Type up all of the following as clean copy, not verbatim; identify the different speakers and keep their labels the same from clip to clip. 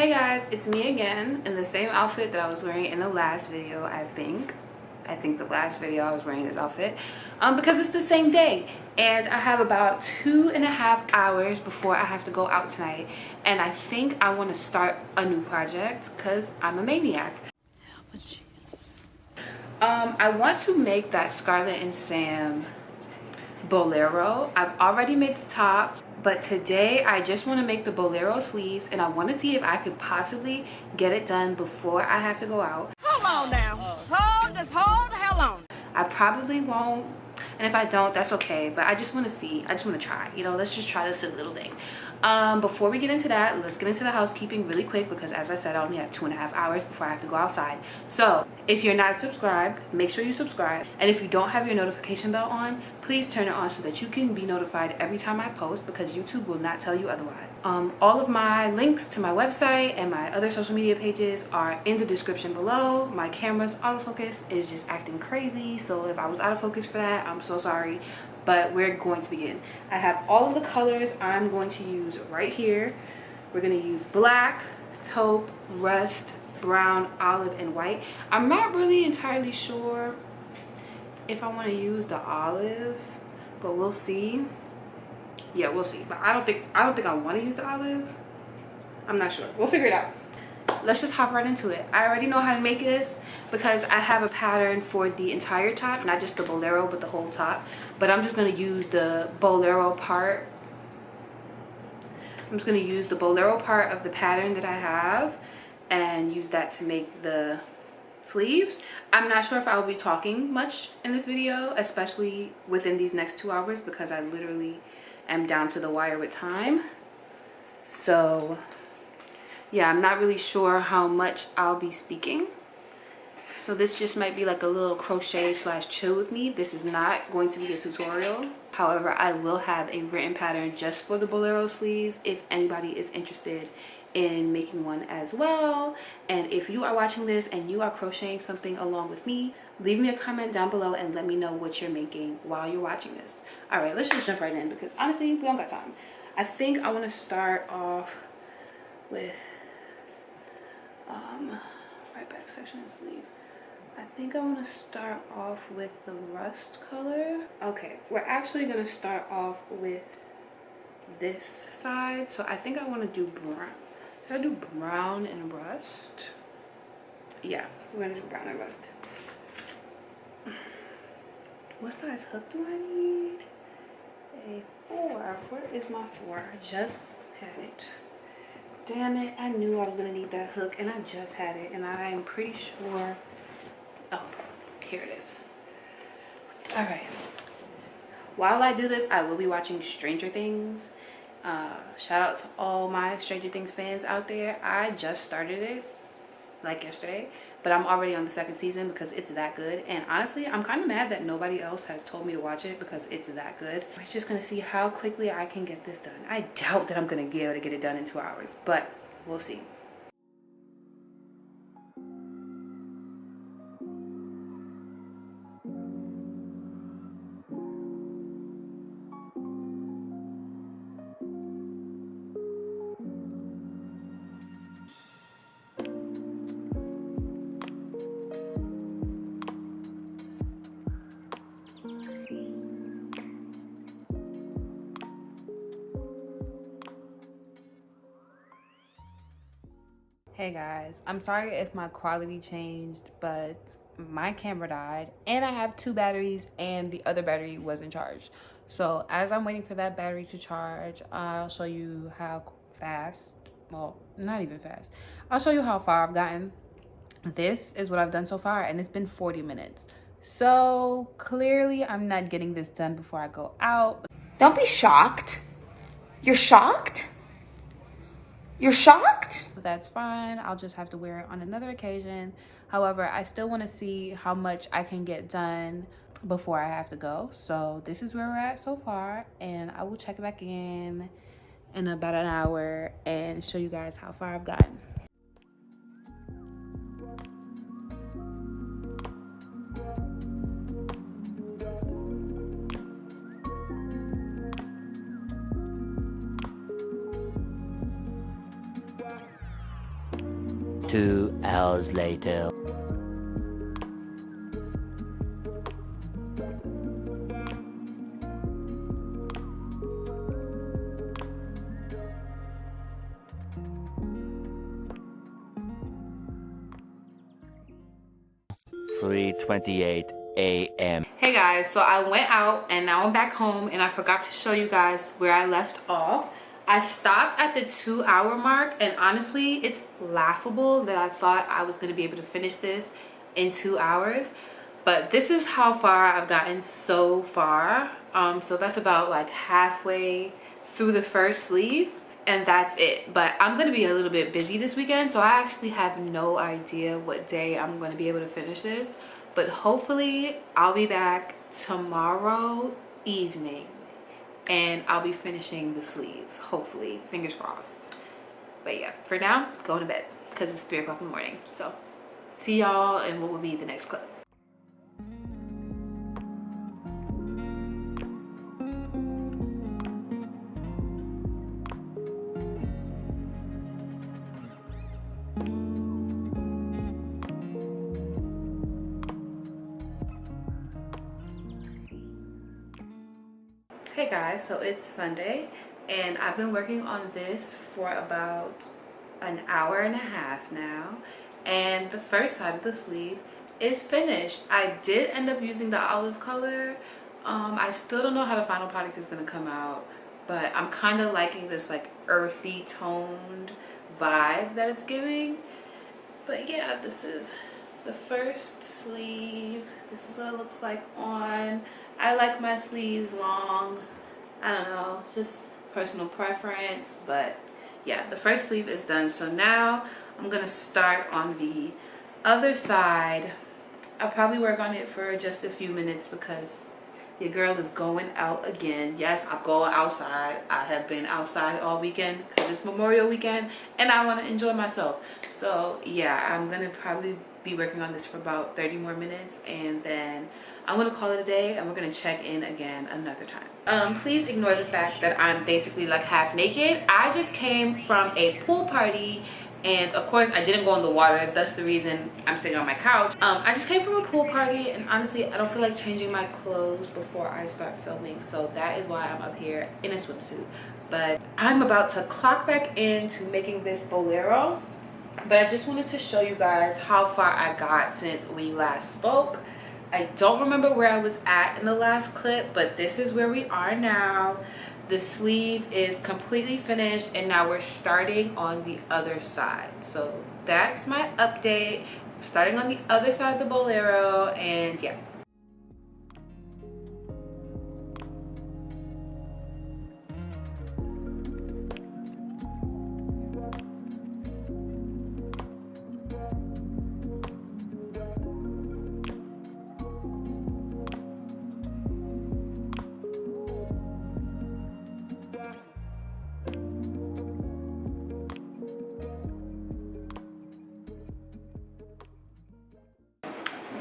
Speaker 1: Hey guys, it's me again in the same outfit that I was wearing in the last video. I think the last video I was wearing this outfit because it's the same day and I have about 2.5 hours before I have to go out tonight, and I think I want to start a new project because I'm a maniac.
Speaker 2: Oh, Jesus.
Speaker 1: I want to make that Scarlett and Sam bolero. I've already made the top, but today I just want to make the bolero sleeves, and I want to see if I could possibly get it done before I have to go out.
Speaker 3: Hold on now. Hold the hell on.
Speaker 1: I probably won't, and if I don't, that's okay, but I just want to see. I just want to try, you know, let's just try this little thing. Before we get into that, let's get into the housekeeping really quick because, as I said, I only have 2.5 hours before I have to go outside. So if you're not subscribed, make sure you subscribe, and if you don't have your notification bell on, please turn it on so that you can be notified every time I post, because YouTube will not tell you otherwise. All of my links to my website and my other social media pages are in the description below. My camera's autofocus is just acting crazy, so if I was out of focus for that, I'm so sorry, but we're going to begin. I have all of the colors I'm going to use right here. We're going to use black, taupe, rust, brown, olive, and white. I'm not really entirely sure if I want to use the olive, but we'll see. Yeah, we'll see, but I don't think I want to use the olive. I'm not sure. We'll figure it out. Let's just hop right into it. I already know how to make this because I have a pattern for the entire top, not just the bolero but the whole top, but I'm just going to use the bolero part. I'm just going to use the bolero part of the pattern that I have and use that to make the sleeves. I'm not sure if I'll be talking much in this video, especially within these next 2 hours, because I literally am down to the wire with time. So yeah, I'm not really sure how much I'll be speaking. So this just might be like a little crochet / chill with me. This is not going to be a tutorial. However, I will have a written pattern just for the bolero sleeves if anybody is interested in making one as well. And if you are watching this and you are crocheting something along with me, leave me a comment down below and let me know what you're making while you're watching this. All right, let's just jump right in because honestly, we don't got time. I think I want to start off with right back section and sleeve. I think I want to start off with the rust color. Okay, we're actually going to start off with this side. So I think I want to do brown. Should I do brown and rust? Yeah, we're going to do brown and rust. What size hook do I need? A 4. Where is my 4? I just had it. Damn it, I knew I was going to need that hook and I just had it, and I am pretty sure. Oh, here it is. All right. While I do this, I will be watching Stranger Things. Shout out to all my Stranger Things fans out there. I just started it like yesterday, but I'm already on the 2nd season because it's that good. And honestly, I'm kind of mad that nobody else has told me to watch it because it's that good. We're just gonna see how quickly I can get this done. I doubt that I'm gonna be able to get it done in 2 hours, but we'll see. Hey guys, I'm sorry if my quality changed, but my camera died and I have 2 batteries and the other battery wasn't charged. So as I'm waiting for that battery to charge, I'll show you how fast, well, not even fast, I'll show you how far I've gotten. This is what I've done so far and it's been 40 minutes. So clearly I'm not getting this done before I go out.
Speaker 2: Don't be shocked. You're shocked? You're shocked?
Speaker 1: That's fine. I'll just have to wear it on another occasion. However, I still want to see how much I can get done before I have to go. So this is where we're at so far, and I will check back in about an hour and show you guys how far I've gotten.
Speaker 4: 2 hours later. (3:28 a.m.)
Speaker 1: Hey guys, so I went out and now I'm back home and I forgot to show you guys where I left off. I stopped at the 2-hour mark and honestly it's laughable that I thought I was going to be able to finish this in 2 hours, but this is how far I've gotten so far. So that's about like halfway through the first sleeve and that's it. But I'm going to be a little bit busy this weekend, so I actually have no idea what day I'm going to be able to finish this, but hopefully I'll be back tomorrow evening and I'll be finishing the sleeves, hopefully, fingers crossed. But yeah, for now, going to bed because it's 3 o'clock in the morning. So see y'all in what will be the next clip. Hey guys, so it's Sunday and I've been working on this for about an hour and a half now, and the first side of the sleeve is finished. I did end up using the olive color. I still don't know how the final product is going to come out, but I'm kind of liking this like earthy toned vibe that it's giving. But yeah, this is the first sleeve. This is what it looks like on. I like my sleeves long. I don't know, just personal preference, but yeah, the first sleeve is done. So now I'm gonna start on the other side. I'll probably work on it for just a few minutes because your girl is going out again. Yes, I go outside. I have been outside all weekend because it's Memorial weekend and I want to enjoy myself. So yeah, I'm gonna probably be working on this for about 30 more minutes and then I'm gonna call it a day and we're gonna check in again another time. Please ignore the fact that I'm basically like half naked. I just came from a pool party and of course I didn't go in the water, that's the reason I'm sitting on my couch. I just came from a pool party and honestly I don't feel like changing my clothes before I start filming, so that is why I'm up here in a swimsuit. But I'm about to clock back into making this bolero, but I just wanted to show you guys how far I got since we last spoke. I don't remember where I was at in the last clip, but this is where we are now. The sleeve is completely finished and now we're starting on the other side. So that's my update. Starting on the other side of the bolero and yeah.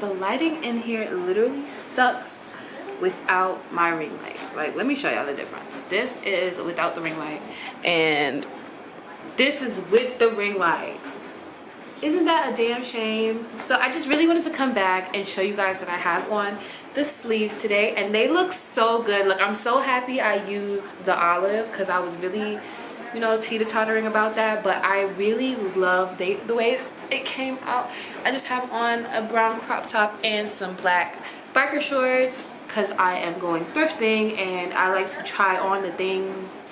Speaker 1: The lighting in here literally sucks without my ring light. Like, let me show y'all the difference. This is without the ring light and this is with the ring light. Isn't that a damn shame? So I just really wanted to come back and show you guys that I have on the sleeves today and they look so good. Look, I'm so happy I used the olive because I was really, you know, teeter-tottering about that, but I really love the way it came out. I just have on a brown crop top and some black biker shorts because I am going thrifting and I like to try on the things.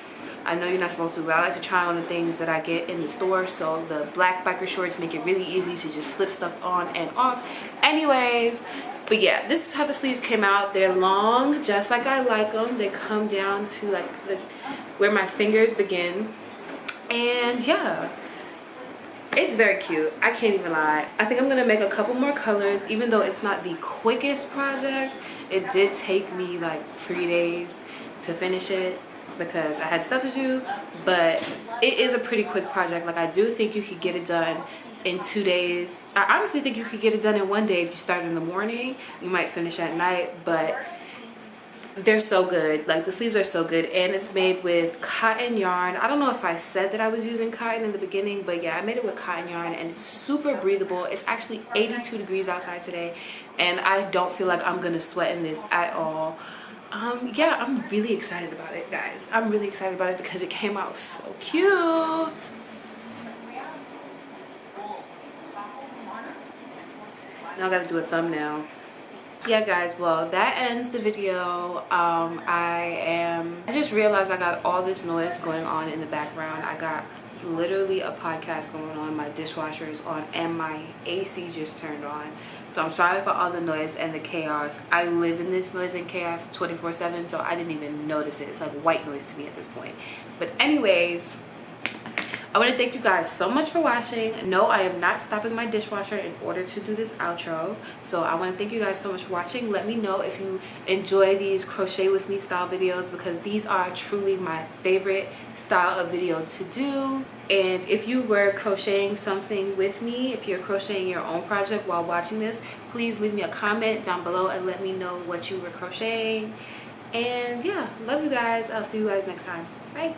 Speaker 1: I know you're not supposed to, but I like to try on the things that I get in the store. So the black biker shorts make it really easy to just slip stuff on and off. Anyways, but yeah, this is how the sleeves came out. They're long, just like I like them. They come down to like where my fingers begin. And yeah, it's very cute. I can't even lie. I think I'm gonna make a couple more colors, even though it's not the quickest project. It did take me like 3 days to finish it because I had stuff to do, but it is a pretty quick project. Like, I do think you could get it done in 2 days. I honestly think you could get it done in 1 day if you start in the morning. You might finish at night, but They're so good. Like, the sleeves are so good, and it's made with cotton yarn. I don't know if I said that I was using cotton in the beginning, but yeah, I made it with cotton yarn, and it's super breathable. It's actually 82 degrees outside today, and I don't feel like I'm gonna sweat in this at all. Yeah, I'm really excited about it, guys. I'm really excited about it because it came out so cute. Now I gotta do a thumbnail. Yeah, guys, well, that ends the video. I just realized I got all this noise going on in the background. I got literally a podcast going on, my dishwasher is on, and my AC just turned on. So I'm sorry for all the noise and the chaos. I live in this noise and chaos 24/7, so I didn't even notice it. It's like white noise to me at this point. But anyways, I want to thank you guys so much for watching. No, I am not stopping my dishwasher in order to do this outro. So I want to thank you guys so much for watching. Let me know if you enjoy these crochet with me style videos, because these are truly my favorite style of video to do. And if you were crocheting something with me, if you're crocheting your own project while watching this, please leave me a comment down below and let me know what you were crocheting. And yeah, love you guys. I'll see you guys next time. Bye.